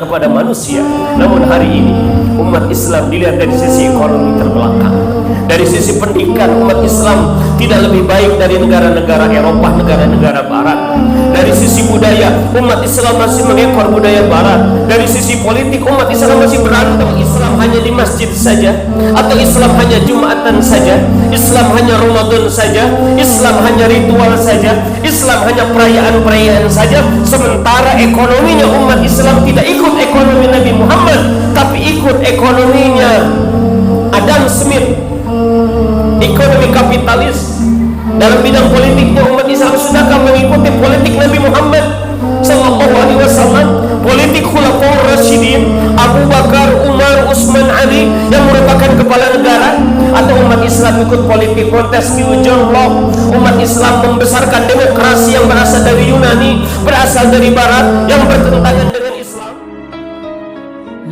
kepada manusia. Namun hari ini umat Islam dilihat dari sisi ekonomi terbelakang, dari sisi pendidikan umat Islam tidak lebih baik dari negara-negara Eropa, negara-negara Barat. Dari sisi budaya umat Islam masih mengekor budaya Barat. Dari sisi politik umat Islam masih berantem. Islam hanya di masjid saja, atau Islam hanya Jumatan saja, Islam hanya Ramadan saja, Islam hanya ritual saja, Islam hanya perayaan-perayaan saja. Sementara ekonominya umat Islam tidak ikut ekonomi Nabi Muhammad, tapi ikut ekonominya Adam Smith, ekonomi kapitalis. Dalam bidang politiknya umat Islam sudahkah mengikuti politik Nabi Muhammad sallallahu alaihi wasallam, politik Khulafaur Rasyidin, Abu Bakar, Umar, Utsman, Ali yang merupakan kepala negara? Atau umat Islam ikut politik Montesquieu, John Locke? Umat Islam membesarkan demokrasi yang berasal dari Yunani, berasal dari Barat, yang bertentangan dengan Islam.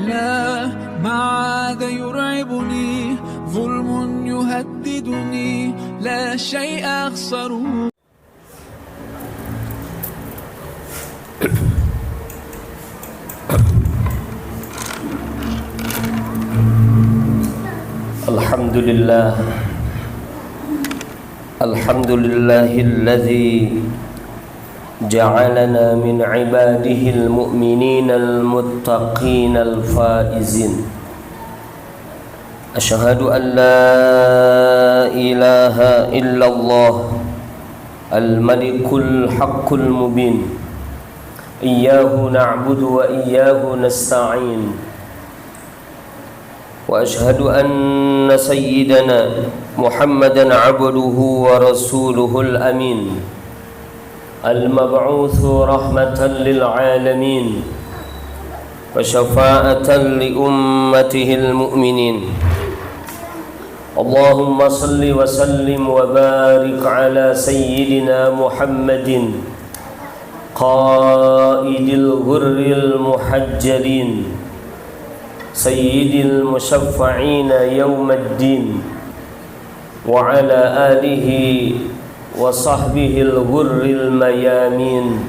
لا ما عاد يرعبني ظلم يهددني لا شيء أخسره. Alhamdulillah, alhamdulillahilladzi ja'alana min ibadihil mu'mininal muttaqinal faizin. Asyhadu an la ilaha illallah al-malikul haqqul mubin. Iyyahu na'budu wa iyyahu nasta'in. Wa asyhadu anna sayyidana Muhammadan abduhu wa rasuluhul amin, al-mab'utsu rahmatan lil alamin wa syafa'atan li ummatihil mu'minin. Allahumma salli wa sallim wa barik ala sayyidina Muhammadin qaidil ghurril muhajjalin sayyidil musyaffa'ina yawmaddin wa ala alihi wa sahbihil ghurril mayamin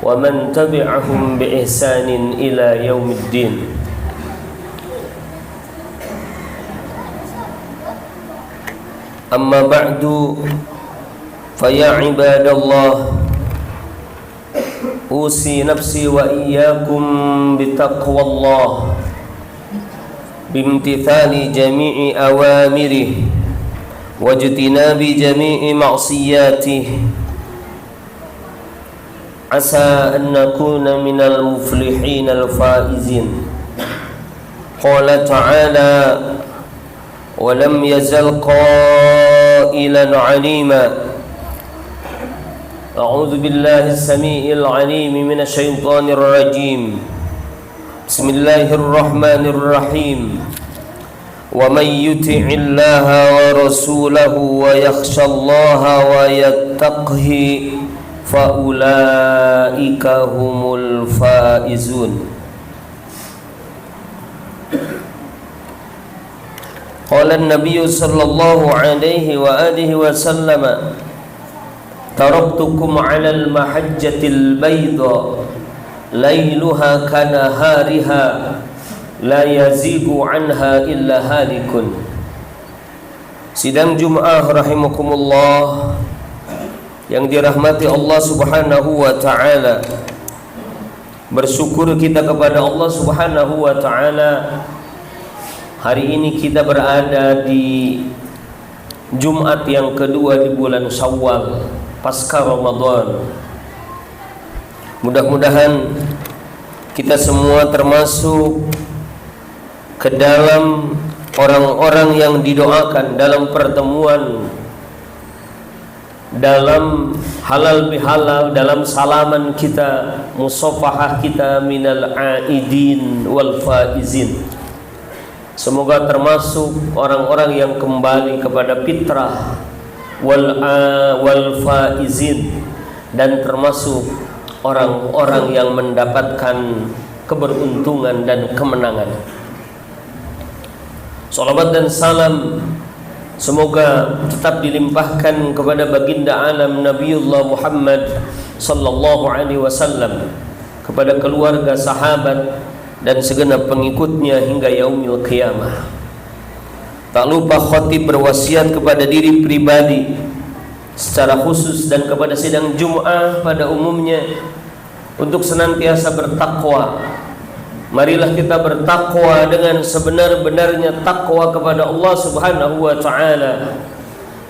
wa man tabi'ahum bi ihsanin ila yaumiddin. Amma ba'du, fa ya ibadallah, usi nafsi wa iyyakum bi taqwallah bimtithali jami'i awamirih wajtinabi jami'i ma'siyatih. Asa an nakuna minal muflihin al-faizin. Qala ta'ala wa lam yazal qailan 'alima. A'udzu billahi as-sami'il 'alim minasy syaithanir rajim. Bismillahirrahmanirrahim. Wa may yuti'illaha wa rasulahu wa yakhshallaha wa yattaqhi fa ulaika humul faizun. Qala an-nabiy sallallahu alaihi wa alihi wa sallam, taraktukum 'ala al-mahajjatil bayda lailuha kana hariha la yazigu anha illa halikun. Sidang Jum'ah rahimakumullah yang dirahmati Allah subhanahu wa ta'ala, bersyukur kita kepada Allah subhanahu wa ta'ala. Hari ini kita berada di Jumat yang kedua di bulan Syawal pasca Ramadan. Mudah-mudahan kita semua termasuk ke dalam orang-orang yang didoakan dalam pertemuan, dalam halal bihalal, dalam salaman kita, musafahah kita, minal aidin wal faizin. Semoga termasuk orang-orang yang kembali kepada fitrah wal faizin, dan termasuk orang-orang yang mendapatkan keberuntungan dan kemenangan. Salawat dan salam semoga tetap dilimpahkan kepada baginda alam Nabiullah Muhammad sallallahu alaihi wasallam, kepada keluarga, sahabat, dan segenap pengikutnya hingga yaumil qiyamah. Tak lupa khatib berwasiat kepada diri pribadi secara khusus dan kepada sidang Jum'ah pada umumnya untuk senantiasa bertakwa. Marilah kita bertakwa dengan sebenar-benarnya takwa kepada Allah Subhanahu wa taala.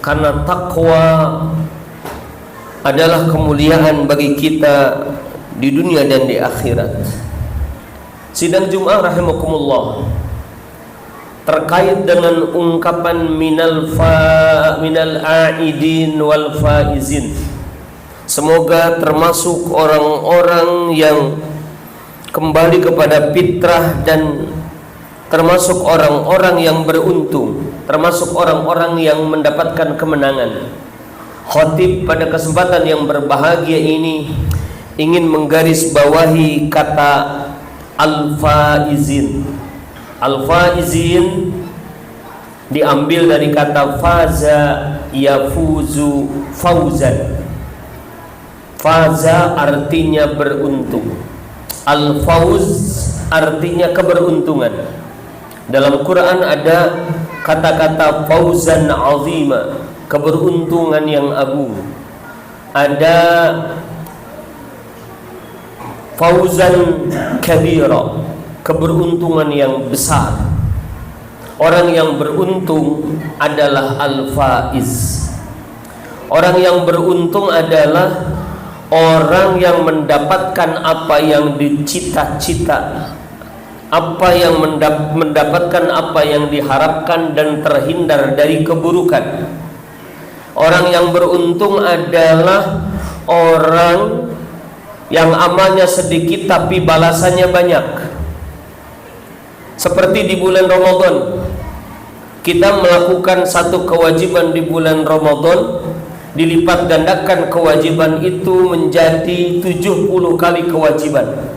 Karena takwa adalah kemuliaan bagi kita di dunia dan di akhirat. Sidang Jum'ah rahimakumullah, terkait dengan ungkapan minal aidin wal faizin. Semoga termasuk orang-orang yang kembali kepada fitrah dan termasuk orang-orang yang beruntung, termasuk orang-orang yang mendapatkan kemenangan. Khatib pada kesempatan yang berbahagia ini ingin menggarisbawahi kata al-faizin. Al-faizin diambil dari kata faza yafuzu fauzan. Faza artinya beruntung, al-fauz artinya keberuntungan. Dalam Quran ada kata-kata fauzan azima, keberuntungan yang agung. Ada fauzan kabira, keberuntungan yang besar. Orang yang beruntung adalah al-faiz. Orang yang beruntung adalah orang yang mendapatkan apa yang dicita-cita, apa yang mendapatkan apa yang diharapkan dan terhindar dari keburukan. Orang yang beruntung adalah orang yang amalnya sedikit tapi balasannya banyak. Seperti di bulan Ramadan, kita melakukan satu kewajiban di bulan Ramadan, dilipat gandakan kewajiban itu menjadi 70 kali kewajiban.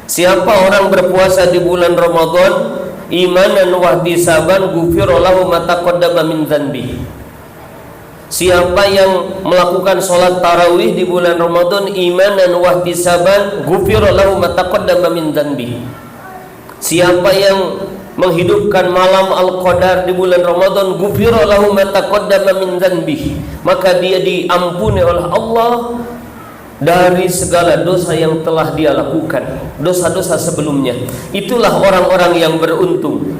Siapa orang berpuasa di bulan Ramadan imanan wa ihtisaban ghufira lahu ma taqaddama min dzanbi. Siapa yang melakukan sholat tarawih di bulan Ramadan imanan wa ihtisaban ghufira lahu ma taqaddama min dzanbi. Siapa yang menghidupkan malam Al-Qadar di bulan Ramadan ghufira lahu ma taqaddama min dzanbi, maka dia diampuni oleh Allah dari segala dosa yang telah dia lakukan, dosa-dosa sebelumnya. Itulah orang-orang yang beruntung.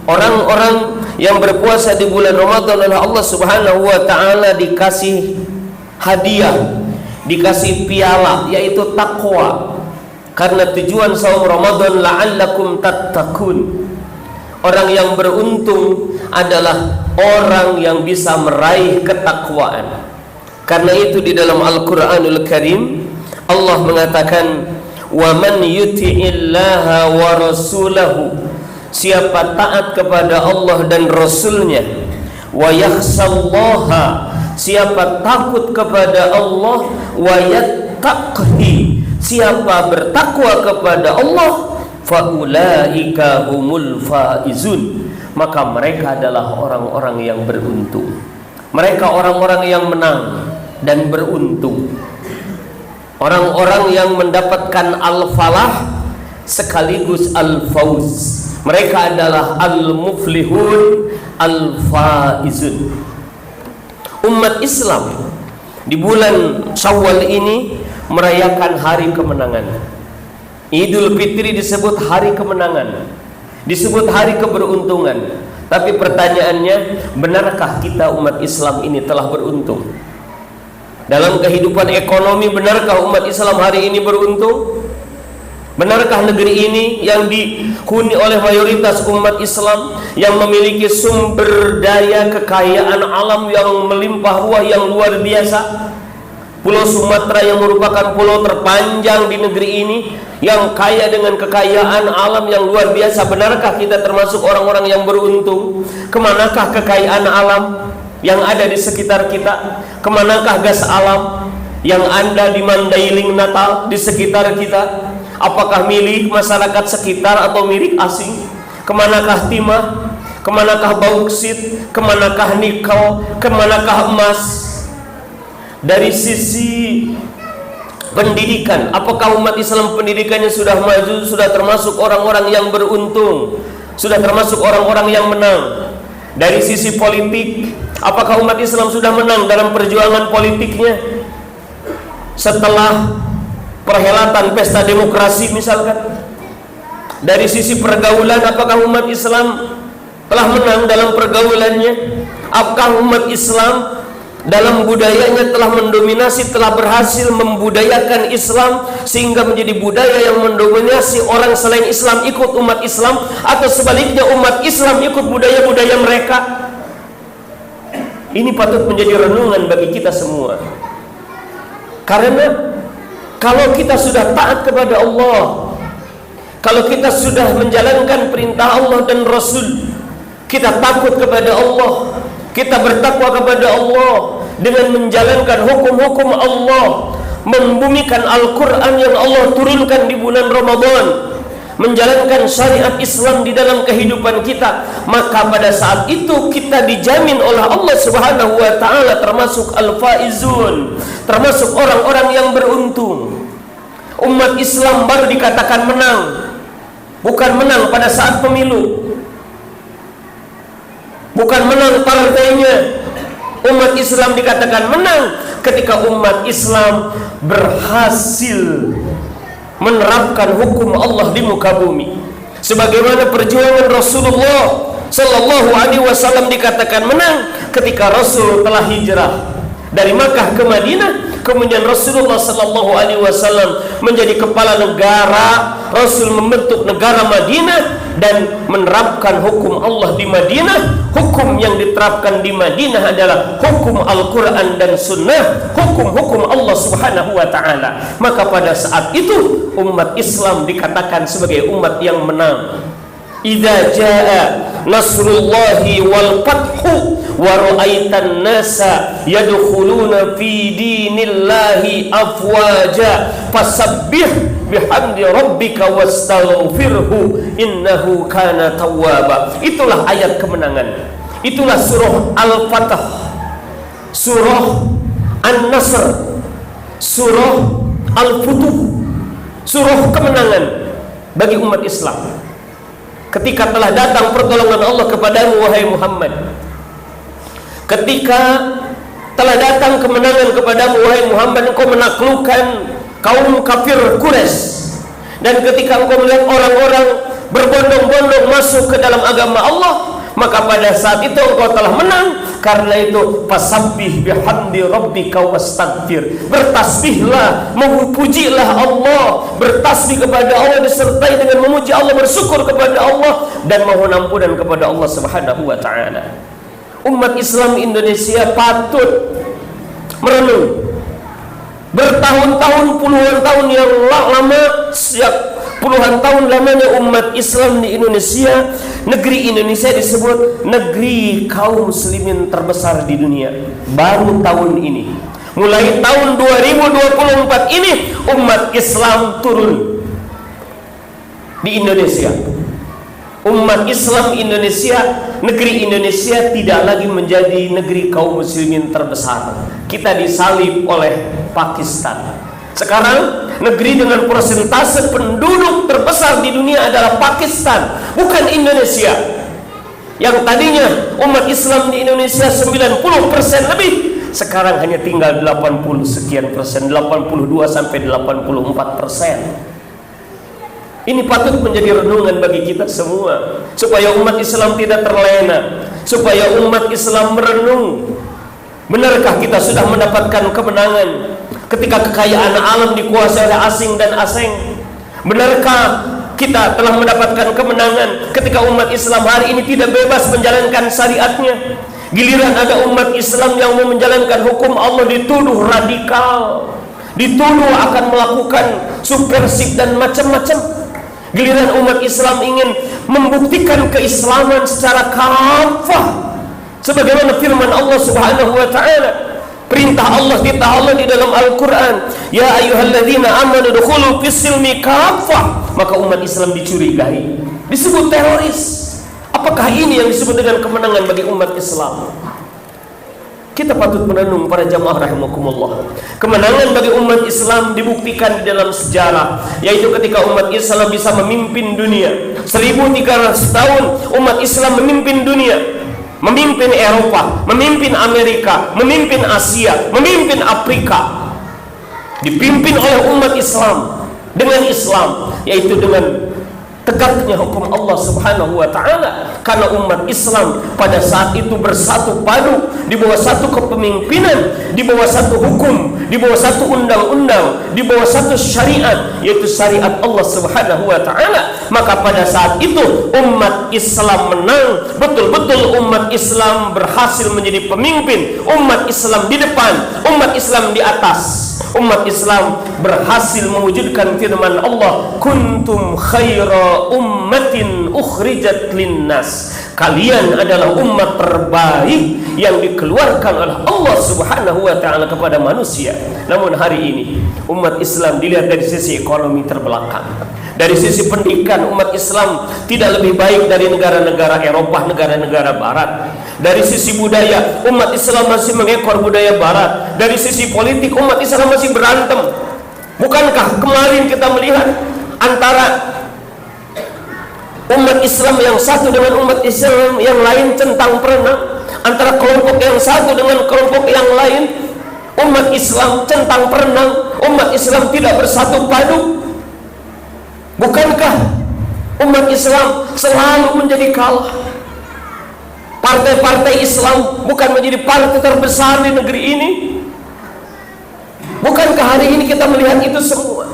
Orang-orang yang berpuasa di bulan Ramadan oleh Allah Subhanahu wa taala dikasih hadiah, dikasih piala, yaitu takwa. Karena tujuan saum Ramadan la'allakum tattaqun. Orang yang beruntung adalah orang yang bisa meraih ketakwaan. Karena itu di dalam Al-Qur'anul Karim Allah mengatakan, "Wa man yuti'illaha wa rasulahu", siapa taat kepada Allah dan Rasulnya, "wa yakhshallaha", siapa takut kepada Allah, "wa yattaqi", siapa bertakwa kepada Allah, "faulaika humul faizun", maka mereka adalah orang-orang yang beruntung. Mereka orang-orang yang menang dan beruntung. Orang-orang yang mendapatkan al-falah sekaligus al-fauz. Mereka adalah al-muflihun, al-faizun. Umat Islam di bulan Syawal ini merayakan hari kemenangan. Idul Fitri disebut hari kemenangan, disebut hari keberuntungan. Tapi pertanyaannya, benarkah kita umat Islam ini telah beruntung? Dalam kehidupan ekonomi, benarkah umat Islam hari ini beruntung? Benarkah negeri ini yang dihuni oleh mayoritas umat Islam yang memiliki sumber daya kekayaan alam yang melimpah ruah yang luar biasa? Pulau Sumatera yang merupakan pulau terpanjang di negeri ini, yang kaya dengan kekayaan alam yang luar biasa. Benarkah kita termasuk orang-orang yang beruntung? Kemanakah kekayaan alam yang ada di sekitar kita? Kemanakah gas alam yang ada di Mandailing, Natal, di sekitar kita? Apakah milik masyarakat sekitar atau milik asing? Kemanakah timah? Kemanakah bauksit? Kemanakah nikel? Kemanakah emas? Dari sisi pendidikan. Apakah umat Islam pendidikannya sudah maju, sudah termasuk orang-orang yang beruntung, sudah termasuk orang-orang yang menang? Dari sisi politik, apakah umat Islam sudah menang dalam perjuangan politiknya? Setelah perhelatan pesta demokrasi misalkan. Dari sisi pergaulan, apakah umat Islam telah menang dalam pergaulannya? Apakah umat Islam dalam budayanya telah mendominasi, telah berhasil membudayakan Islam sehingga menjadi budaya yang mendominasi orang selain Islam ikut umat Islam, atau sebaliknya umat Islam ikut budaya-budaya mereka? Ini patut menjadi renungan bagi kita semua. Karena kalau kita sudah taat kepada Allah, kalau kita sudah menjalankan perintah Allah dan Rasul, kita takut kepada Allah, kita bertakwa kepada Allah dengan menjalankan hukum-hukum Allah, membumikan Al-Quran yang Allah turunkan di bulan Ramadan, menjalankan syariat Islam di dalam kehidupan kita, maka pada saat itu kita dijamin oleh Allah Subhanahu wa taala termasuk al-faizun, termasuk orang-orang yang beruntung. Umat Islam baru dikatakan menang, bukan menang pada saat pemilu, bukan menang partainya. Umat Islam dikatakan menang ketika umat Islam berhasil menerapkan hukum Allah di muka bumi. Sebagaimana perjuangan Rasulullah Sallallahu Alaihi Wasallam dikatakan menang ketika Rasul telah hijrah dari Makkah ke Madinah, kemudian Rasulullah Sallallahu Alaihi Wasallam menjadi kepala negara. Rasul membentuk negara Madinah dan menerapkan hukum Allah di Madinah. Hukum yang diterapkan di Madinah adalah hukum Al-Quran dan Sunnah, hukum-hukum Allah Subhanahu wa ta'ala. Maka pada saat itu umat Islam dikatakan sebagai umat yang menang. Idza jaa nasrullahi wal fathu wa ra'aitan nasa yadkhuluna fi dinillahi afwaja fasabbih bihamdi rabbika wastaghfirhu innahu kana tawwaba. Itulah ayat kemenangan. Itulah surah Al-Fatah, surah An-Nasr, surah Al-Futuh, surah kemenangan bagi umat Islam. Ketika telah datang pertolongan Allah kepadamu wahai Muhammad, ketika telah datang kemenangan kepadamu wahai Muhammad, engkau menaklukkan kaum kafir Quraisy, dan ketika engkau melihat orang-orang berbondong-bondong masuk ke dalam agama Allah, maka pada saat itu engkau telah menang. Karena itu fasabbih bihamdi rabbika wastaghfir, bertasbihlah, memujilah Allah, bertasbih kepada Allah disertai dengan memuji Allah, bersyukur kepada Allah dan mohon ampunan kepada Allah Subhanahu wa taala. Umat Islam Indonesia patut merenung. Bertahun-tahun, puluhan tahun yang lama, puluhan tahun lamanya umat Islam di Indonesia, negeri Indonesia disebut negeri kaum muslimin terbesar di dunia. Baru tahun ini, mulai tahun 2024 ini, umat Islam turun di Indonesia. Umat Islam Indonesia, negeri Indonesia tidak lagi menjadi negeri kaum muslimin terbesar. Kita disalib oleh Pakistan. Sekarang negeri dengan persentase penduduk terbesar di dunia adalah Pakistan, bukan Indonesia. Yang tadinya umat Islam di Indonesia 90% lebih, sekarang hanya tinggal 80 sekian persen, 82 sampai 84%. Ini patut menjadi renungan bagi kita semua, supaya umat Islam tidak terlena, supaya umat Islam merenung. Benarkah kita sudah mendapatkan kemenangan ketika kekayaan alam dikuasai oleh asing dan asing? Benarkah kita telah mendapatkan kemenangan ketika umat Islam hari ini tidak bebas menjalankan syariatnya? Giliran ada umat Islam yang mau menjalankan hukum Allah dituduh radikal, dituduh akan melakukan subversif dan macam-macam. Giliran umat Islam ingin membuktikan keislaman secara kafah, sebagaimana firman Allah Subhanahu wa taala, perintah Allah di dalam Al-Quran, ya ayyuhalladzina amanu dukhulu fis-silmi kafah, maka umat Islam dicurigai, disebut teroris. Apakah ini yang disebut dengan kemenangan bagi umat Islam? Kita patut merenung para jamaah rahimakumullah. Kemenangan bagi umat Islam dibuktikan di dalam sejarah, yaitu ketika umat Islam bisa memimpin dunia. 1300 tahun umat Islam memimpin dunia, memimpin Eropa, memimpin Amerika, memimpin Asia, memimpin Afrika. Dipimpin oleh umat Islam dengan Islam, yaitu dengan tegaknya hukum Allah Subhanahu wa ta'ala, karena umat Islam pada saat itu bersatu padu di bawah satu kepemimpinan, di bawah satu hukum, di bawah satu undang-undang, di bawah satu syariat, yaitu syariat Allah Subhanahu wa ta'ala. Maka pada saat itu umat Islam menang, betul-betul umat Islam berhasil menjadi pemimpin, umat Islam di depan, umat Islam di atas. Umat Islam berhasil mewujudkan firman Allah, kuntum khaira ummatin ukhrijat linnas. Kalian adalah umat terbaik yang dikeluarkan oleh Allah Subhanahu wa ta'ala kepada manusia. Namun hari ini umat Islam dilihat dari sisi ekonomi terbelakang. Dari sisi pendidikan, umat Islam tidak lebih baik dari negara-negara Eropa, negara-negara Barat. Dari sisi budaya, umat Islam masih mengekor budaya Barat. Dari sisi politik, umat Islam masih berantem. Bukankah kemarin kita melihat antara umat Islam yang satu dengan umat Islam yang lain centang perenang, antara kelompok yang satu dengan kelompok yang lain, umat Islam centang perenang, umat Islam tidak bersatu padu. Bukankah umat Islam selalu menjadi kalah? Partai-partai Islam bukan menjadi partai terbesar di negeri ini? Bukankah hari ini kita melihat itu semua?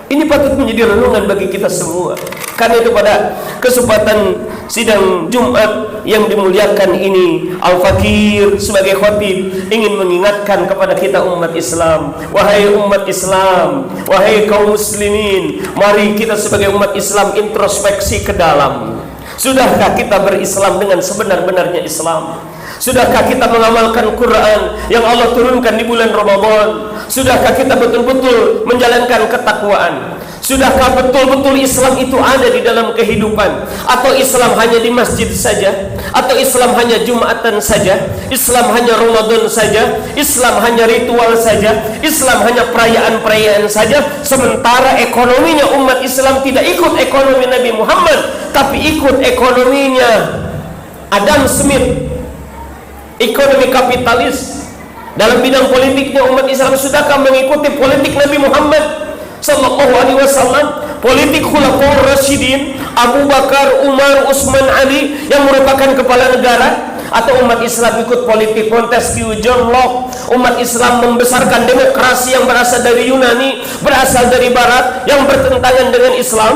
Ini patut menjadi renungan bagi kita semua. Karena itu pada kesempatan sidang Jumat yang dimuliakan ini, Al-Fakir sebagai khatib ingin mengingatkan kepada kita umat Islam. Wahai umat Islam, wahai kaum muslimin, mari kita sebagai umat Islam introspeksi ke dalam. Sudahkah kita berislam dengan sebenar-benarnya Islam? Sudahkah kita mengamalkan Quran yang Allah turunkan di bulan Ramadan? Sudahkah kita betul-betul menjalankan ketakwaan? Sudahkah betul-betul Islam itu ada di dalam kehidupan? Atau Islam hanya di masjid saja? Atau Islam hanya Jumatan saja? Islam hanya Ramadan saja? Islam hanya ritual saja? Islam hanya perayaan-perayaan saja? Sementara ekonominya umat Islam tidak ikut ekonomi Nabi Muhammad, tapi ikut ekonominya Adam Smith, ekonomi kapitalis. Dalam bidang politiknya umat Islam sudahkah mengikuti politik Nabi Muhammad sallallahu alaihi wasallam, politik Khulafaur Rasyidin, Abu Bakar, Umar, Utsman, Ali yang merupakan kepala negara? Atau umat Islam ikut politik Montesquieu, John Locke? Umat Islam membesarkan demokrasi yang berasal dari Yunani, berasal dari Barat, yang bertentangan dengan Islam?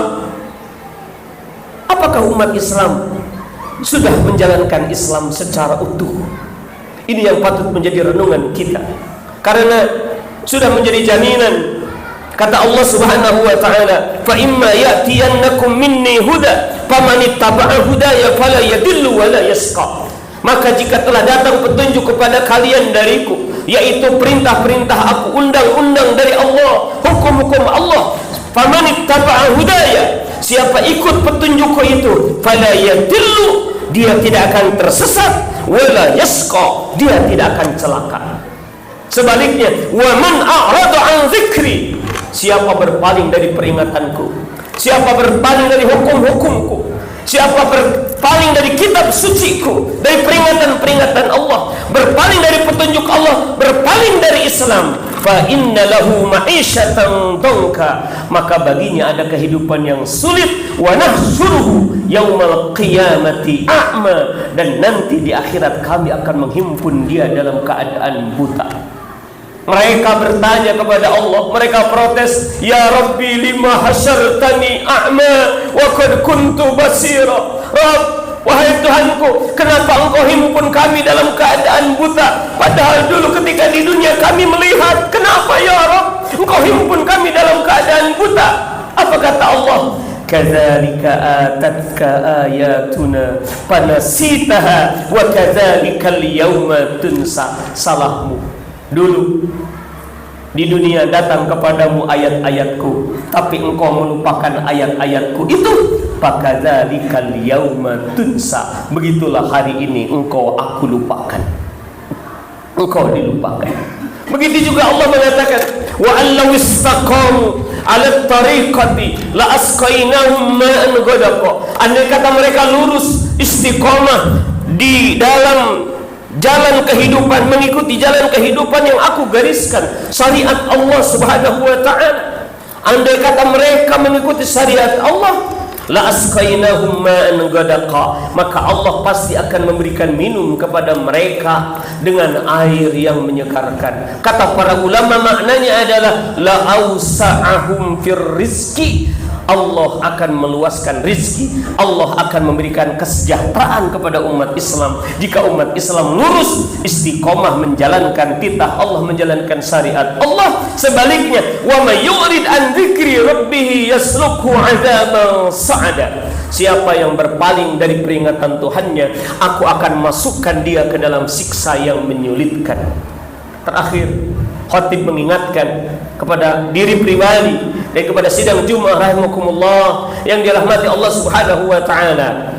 Apakah umat Islam sudah menjalankan Islam secara utuh? Ini yang patut menjadi renungan kita, karena sudah menjadi jaminan. Kata Allah Subhanahu wa ta'ala, fa imma ya'tiyannakum minni huda faman ittaba'a hudaya fala yadillu wa la yasqa. Maka jika telah datang petunjuk kepada kalian dariku, yaitu perintah-perintah aku, undang-undang dari Allah, hukum-hukum Allah, faman ittaba'a hudaya, siapa ikut petunjukku itu, fala yadillu, dia tidak akan tersesat, wala yasqa, dia tidak akan celaka. Sebaliknya, wa man a'rada an dzikri, siapa berpaling dari peringatanku, siapa berpaling dari hukum-hukumku, siapa berpaling dari kitab suciku, dari peringatan-peringatan Allah, berpaling dari petunjuk Allah, berpaling dari Islam, fa inna lahu ma'isyatan dhanka, maka baginya ada kehidupan yang sulit, wa nahsyuruhu yaumal qiyamati a'ma, dan nanti di akhirat kami akan menghimpun dia dalam keadaan buta. Mereka bertanya kepada Allah, mereka protes, ya Rabbi lima hasyartani a'ma wa qad kuntu basira. Rabb, wahai Tuhanku, kenapa engkau himpun kami dalam keadaan buta, padahal dulu ketika di dunia kami melihat? Kenapa ya Rabb engkau himpun kami dalam keadaan buta? Apa kata Allah? Kadzalika atatka ayatuna fanasitaha wa kadzalikal yauma tunsa. Salahmu. Dulu di dunia datang kepadamu ayat-ayatku, tapi engkau melupakan ayat-ayatku itu. Fakadzalikal yauma tunsa, begitulah hari ini engkau aku lupakan. engkau dilupakan. Begitu juga Allah mengatakan, wa allaw istaqamu 'ala tariqati la asqainahum ma'an ghadaqa. Andai kata mereka lurus istiqomah di dalam jalan kehidupan, mengikuti jalan kehidupan yang aku gariskan, syariat Allah Subhanahu wa taala. Andai kata mereka mengikuti syariat Allah, la asqainahum ma'an ghadaqa, maka Allah pasti akan memberikan minum kepada mereka dengan air yang menyegarkan. Kata para ulama maknanya adalah la ausa'ahum fir rizqi, Allah akan meluaskan rizki, Allah akan memberikan kesejahteraan kepada umat Islam jika umat Islam lurus istiqomah menjalankan titah Allah, menjalankan syariat Allah. Sebaliknya, wa may yurid an dzikri rabbih yaslukhu 'adzaban sa'ada, siapa yang berpaling dari peringatan Tuhannya, aku akan masukkan dia ke dalam siksa yang menyulitkan. Terakhir, khatib mengingatkan kepada diri pribadi dan kepada sidang Jumat rahimakumullah yang dirahmati Allah Subhanahu wa taala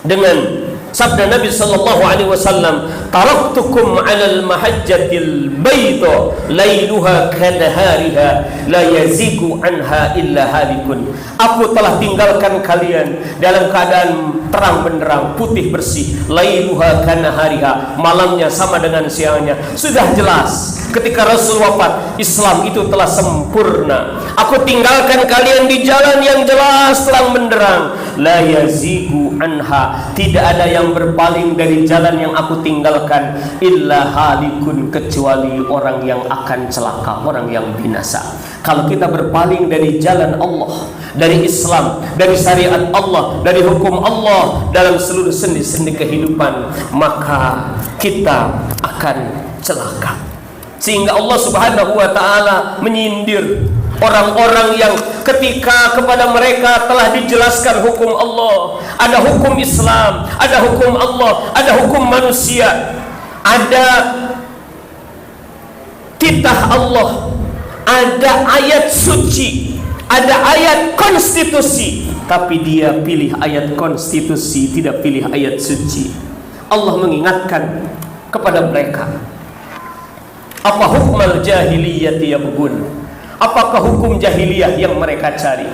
dengan sabda Nabi sallallahu alaihi wasallam, taraktukum 'alal mahajjatil bayda lailuha kanahariha la yazigu anha illa halikun. Aku telah tinggalkan kalian dalam keadaan terang benderang, putih bersih, lailuha kanahariha, malamnya sama dengan siangnya. Sudah jelas ketika Rasul wafat, Islam itu telah sempurna. Aku tinggalkan kalian di jalan yang jelas terang benderang, la yazigu anha, tidak ada yang berpaling dari jalan yang aku tinggalkan, illa halikun, kecuali orang yang akan celaka, orang yang binasa. Kalau kita berpaling dari jalan Allah, dari Islam, dari syariat Allah, dari hukum Allah dalam seluruh sendi-sendi kehidupan, maka kita akan celaka. Sehingga Allah Subhanahu wa taala menyindir orang-orang yang ketika kepada mereka telah dijelaskan hukum Allah, ada hukum Islam, ada hukum Allah, ada hukum manusia, ada titah Allah, ada ayat suci, ada ayat konstitusi, tapi dia pilih ayat konstitusi, tidak pilih ayat suci. Allah mengingatkan kepada mereka, apa hukmal jahiliyati yabghun? Apakah hukum jahiliyah yang mereka cari?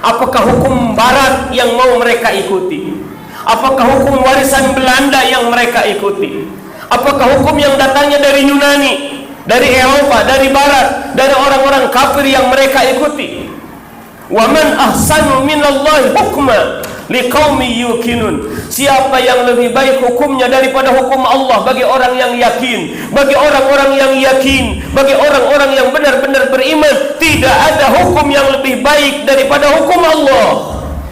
Apakah hukum barat yang mau mereka ikuti? Apakah hukum warisan Belanda yang mereka ikuti? Apakah hukum yang datangnya dari Yunani, dari Eropa, dari barat, dari orang-orang kafir yang mereka ikuti? Wa man ahsanu minallahi hukma liqaumi yuqinun. Siapa yang lebih baik hukumnya daripada hukum Allah bagi orang yang yakin, bagi orang-orang yang yakin, bagi orang-orang yang benar-benar beriman? Tidak ada hukum yang lebih baik daripada hukum Allah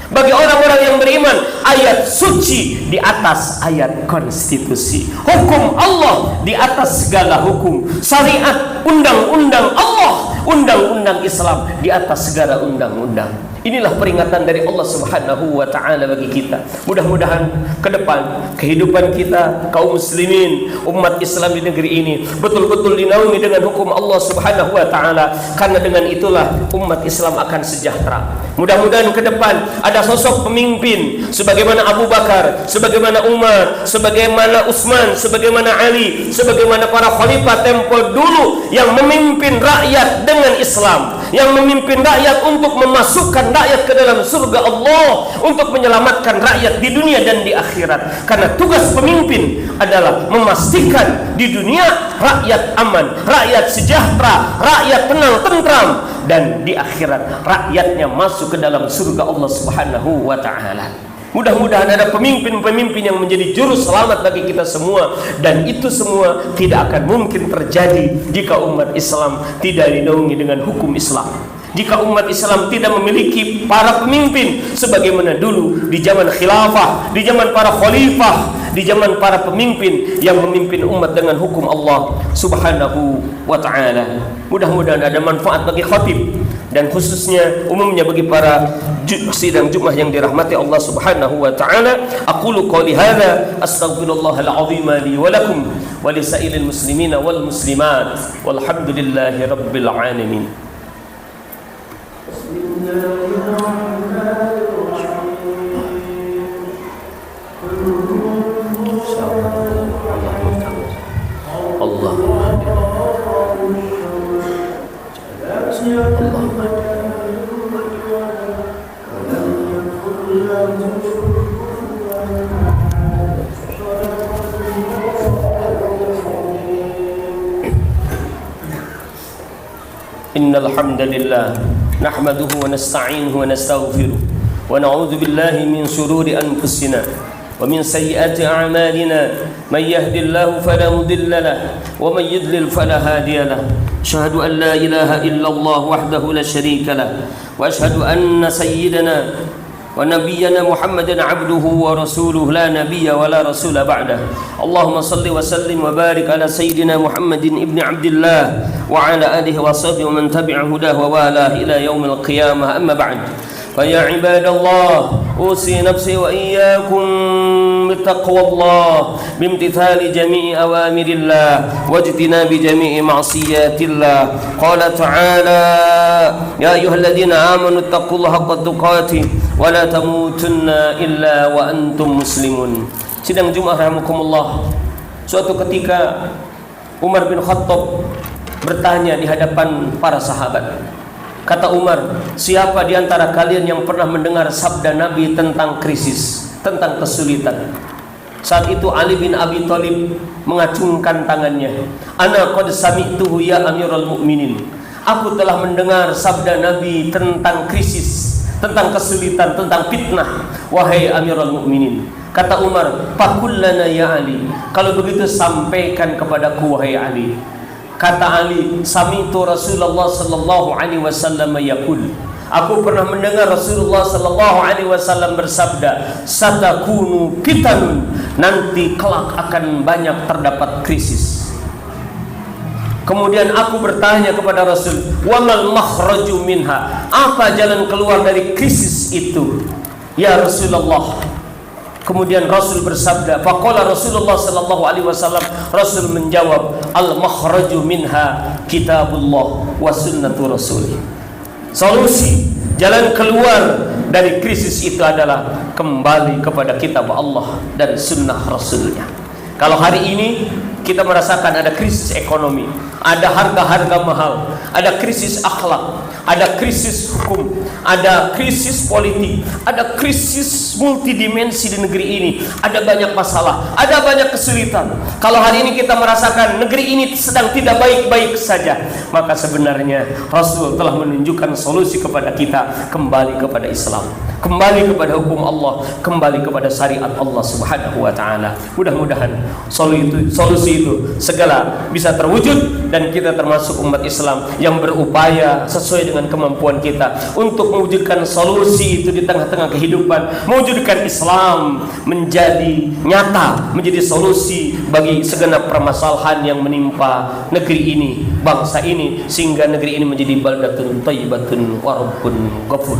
bagi orang-orang yang beriman. Ayat suci di atas ayat konstitusi, hukum Allah di atas segala hukum, syariat, undang-undang Allah, undang-undang Islam di atas segala undang-undang. Inilah peringatan dari Allah Subhanahu wa taala bagi kita. Mudah-mudahan ke depan kehidupan kita kaum muslimin, umat Islam di negeri ini betul-betul dinaungi dengan hukum Allah Subhanahu wa taala, karena dengan itulah umat Islam akan sejahtera. Mudah-mudahan ke depan ada sosok pemimpin sebagaimana Abu Bakar, sebagaimana Umar, sebagaimana Utsman, sebagaimana Ali, sebagaimana para khalifah tempo dulu yang memimpin rakyat dengan Islam, yang memimpin rakyat untuk memasukkan rakyat ke dalam surga Allah, untuk menyelamatkan rakyat di dunia dan di akhirat. Karena tugas pemimpin adalah memastikan di dunia rakyat aman, rakyat sejahtera, rakyat tenang tentram, dan di akhirat rakyatnya masuk ke dalam surga Allah Subhanahu wa taala. Mudah-mudahan ada pemimpin-pemimpin yang menjadi juru selamat bagi kita semua, dan itu semua tidak akan mungkin terjadi jika umat Islam tidak dinaungi dengan hukum Islam. Jika umat Islam tidak memiliki para pemimpin sebagaimana dulu di zaman khilafah, di zaman para khalifah, di zaman para pemimpin yang memimpin umat dengan hukum Allah Subhanahu wa taala. Mudah-mudahan ada manfaat bagi khatib dan khususnya umumnya bagi para sidang Jumat yang dirahmati Allah Subhanahu wa taala. Aqulu qouli hadza astaghfirullahal azim li wa lakum wa lisairil muslimina wal muslimat walhamdulillahi rabbil alamin. Innal hamdalillah nahmaduhu wa nasta'inuhu wa nastaghfiruh wa na'udzu billahi min shururi anfusina wa min sayyiati a'malina may yahdihillahu fala mudilla lahu wa may yudlil fala hadiya lahu asyhadu an la ilaha illallah wahdahu la syarika lahu wa asyhadu anna sayyidana wa nabiyyana Muhammadan abduhu wa rasuluhu la nabiyya wa la rasula ba'dah. Allahumma salli wa sallim wa barik ala sayyidina Muhammadin ibni Abdillah wa ala alihi wa sahbihi wa man tabi'a hudah wa wala ila yaumil qiyamah. Amma ba'd. Fa ya ibadallah usi nafsi wa iyyakum bittaqwallah bimtithali jami'i awamirillah wajtinabi jami'i ma'siyatillah. Qala ta'ala ya ayyuhalladzina amanu taqullaha haqqa tuqatih wa la tamutunna illa wa antum muslimun. Sidang Jumat rahimakumullah. Suatu ketika Umar bin Khattab bertanya di hadapan para sahabat. Kata Umar, siapa di antara kalian yang pernah mendengar sabda Nabi tentang krisis, tentang kesulitan? Saat itu Ali bin Abi Thalib mengacungkan tangannya. Ana qad sami'tuhu ya Amirul Mukminin. Aku telah mendengar sabda Nabi tentang krisis, tentang kesulitan, tentang fitnah, wahai Amirul Mukminin. Kata Umar, faqul lana ya Ali. Kalau begitu sampaikan kepadaku wahai Ali. Kata Ali, sami'tu Rasulullah sallallahu alaihi wasallam yaqul. Aku pernah mendengar Rasulullah sallallahu alaihi wasallam bersabda, satakunu fitanun, nanti kelak akan banyak terdapat krisis. Kemudian aku bertanya kepada Rasul, wamal makhraju minha, apa jalan keluar dari krisis itu ya Rasulullah? Kemudian Rasul bersabda, faqala Rasulullah sallallahu alaihi wasallam, Rasul menjawab, al makhraju minha kitabullah wa sunnatu rasulih. Solusi, jalan keluar dari krisis itu adalah kembali kepada kitab Allah dan sunnah Rasulnya. Kalau hari ini kita merasakan ada krisis ekonomi, ada harga-harga mahal, ada krisis akhlak, ada krisis hukum, ada krisis politik, ada krisis multidimensi di negeri ini, ada banyak masalah, ada banyak kesulitan. Kalau hari ini kita merasakan negeri ini sedang tidak baik-baik saja, maka sebenarnya Rasul telah menunjukkan solusi kepada kita, kembali kepada Islam, kembali kepada hukum Allah, kembali kepada syariat Allah Subhanahu wa taala. Mudah-mudahan solusi itu segala bisa terwujud dan kita termasuk umat Islam yang berupaya sesuai dengan kemampuan kita untuk mewujudkan solusi itu di tengah-tengah kehidupan, mewujudkan Islam menjadi nyata, menjadi solusi bagi segenap permasalahan yang menimpa negeri ini, bangsa ini, sehingga negeri ini menjadi baldatun thayyibatun wa rabbun ghafur.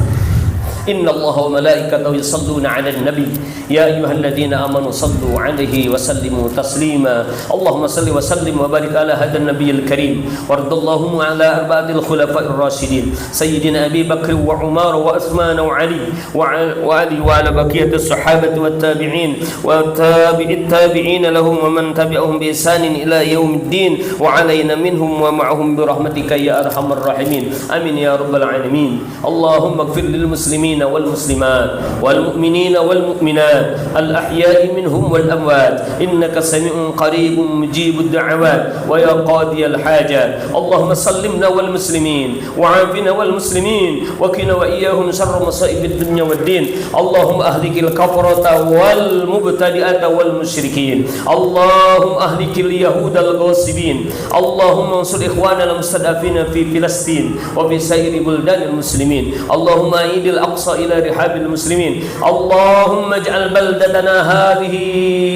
Inna Allah wa malaikatahu yusalluna 'alan nabi ya ayyuhalladzina amanu sallu 'alaihi wa sallimu taslima. Allahumma salli wa sallim wa barik ala hadan nabiyil karim wardallahu ala arba'il khulafa'ir rasyidin sayyidina Abi Bakr wa Umar wa Uthman wa Ali wa ala baqiyatis sahabati wat tabi'in wa tabi'it tabi'in lahum wa man tabi'ahum bi ihsanin ila yaumiddin wa 'alaina minhum wa ma'ahum bi rahmatika ya arhamar rahimin. Amin ya rabbal alamin. Allahumma ighfir lil muslimin والمسلمات والمؤمنين والمؤمنات الأحياء منهم والأموات إنك سميع قريب مجيب الدعوات ويا قاضي الحاجات. اللهم سلمنا والمسلمين وعافنا والمسلمين وقنا وإياهم شر مصائب الدنيا والدين. اللهم أهلك الكفرة والمبتدئة والمشركين. اللهم أهلك اليهود الغاصبين. اللهم انصر إخواننا المستضعفين في فلسطين وفي سائر بلدان المسلمين. اللهم أعيد الأقصى إلى رحاب المسلمين. اللهم اجعل بلدتنا هذه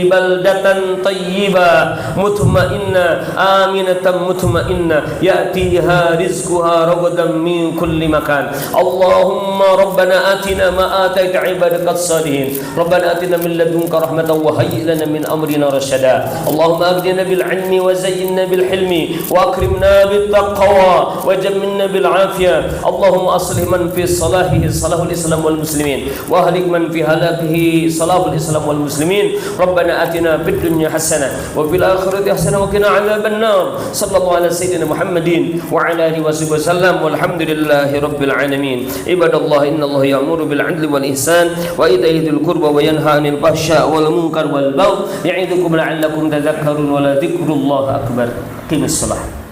بلدة طيبة مطمئنة آمنة مطمئنة يأتيها رزقها رغدا من كل مكان. اللهم ربنا آتنا ما آتيت عبادك الصالحين. ربنا آتنا من لدنك رحمة وهيئ لنا من أمرنا رشدا. اللهم أغننا بالعلم وزينا بالحلم وأكرمنا بالتقوى وجملنا بالعافية. اللهم أصلح من في صلاحه صلاح Islam wal muslimin wa halik man fi halakihi salahul Islam wal muslimin. Rabbana atina fid dunya hasanah wa fil akhirati hasanah wa qina adzaban nar. Sallallahu ala sayyidina Muhammadin wa ala alihi wasallam walhamdulillahi rabbil alamin. Ibadallah, innallaha ya'muru bil 'adli wal ihsan wa ita'i dzil qurba wa yanha 'anil fahsya'i wal munkar wal baghi ya'idukum la'allakum tadhakkarun wa la dzikrullahi akbar. Qimis shalah.